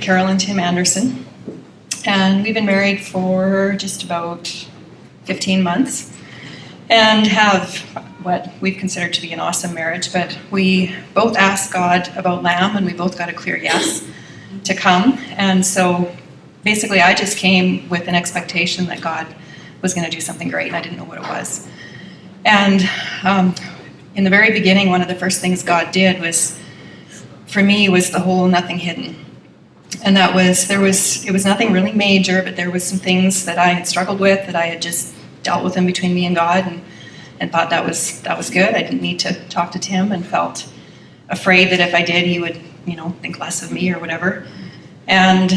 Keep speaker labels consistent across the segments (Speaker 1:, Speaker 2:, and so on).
Speaker 1: Carol and Tim Anderson, and we've been married for just about 15 months and have what we've considered to be an awesome marriage, but we both asked God about Lamb and we both got a clear yes to come. And so basically I just came with an expectation that God was going to do something great, and I didn't know what it was. And in the very beginning, one of the first things God did was, for me, was the whole nothing hidden. And it was nothing really major, but there was some things that I had struggled with, that I had just dealt with in between me and God, and thought that was good. I didn't need to talk to Tim, and felt afraid that if I did, he would, think less of me or whatever. And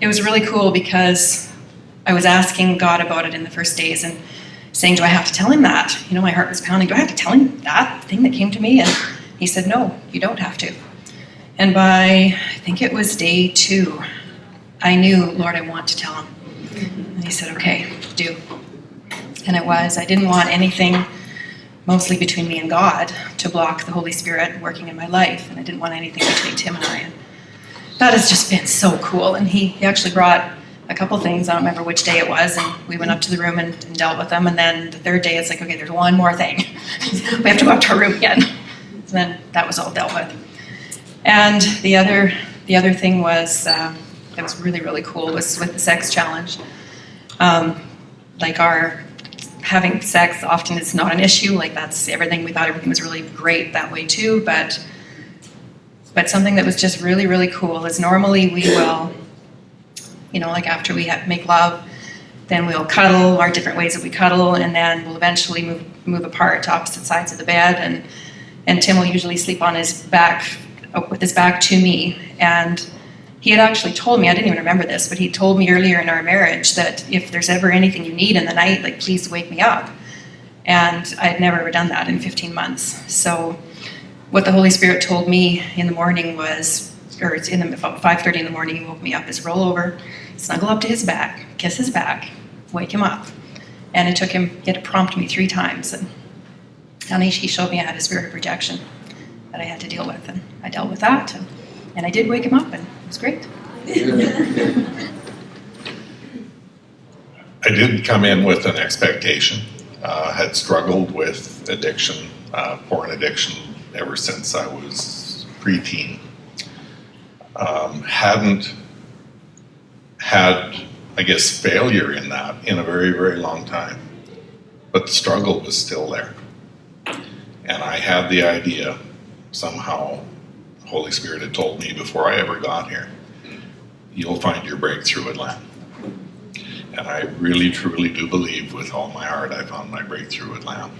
Speaker 1: it was really cool because I was asking God about it in the first days and saying, do I have to tell him that? My heart was pounding. Do I have to tell him that thing that came to me? And he said, no, you don't have to. And by, I think it was day 2, I knew, Lord, I want to tell him. And he said, okay, do. And I didn't want anything, mostly between me and God, to block the Holy Spirit working in my life. And I didn't want anything between Tim and I. And that has just been so cool. And he actually brought a couple things. I don't remember which day it was. And we went up to the room and dealt with them. And then the third day, it's like, okay, there's one more thing. We have to go up to our room again. So then that was all dealt with. And the other thing was, that was really, really cool, was with the sex challenge. Our having sex often is not an issue. That's everything. We thought everything was really great that way too. But something that was just really, really cool is normally we will, after we make love, then we'll cuddle, our different ways that we cuddle, and then we'll eventually move apart to opposite sides of the bed. And Tim will usually sleep on his back, with his back to me. And he had actually told me, I didn't even remember this, but he told me earlier in our marriage that if there's ever anything you need in the night, please wake me up. And I had never ever done that in 15 months. So what the Holy Spirit told me in the morning was, or it's about 5:30 in the morning, he woke me up, is roll over, snuggle up to his back, kiss his back, wake him up. And it took him, he had to prompt me 3 times. And he showed me I had a spirit of rejection that I had to deal with. And I dealt with that. And I did wake him up, and it was great.
Speaker 2: I did come in with an expectation. Had struggled with addiction, porn addiction, ever since I was preteen. Hadn't had, failure in that in a very, very long time. But the struggle was still there. And I had the idea, somehow, the Holy Spirit had told me before I ever got here, you'll find your breakthrough at Lamb. And I really, truly do believe with all my heart I found my breakthrough at Lamb.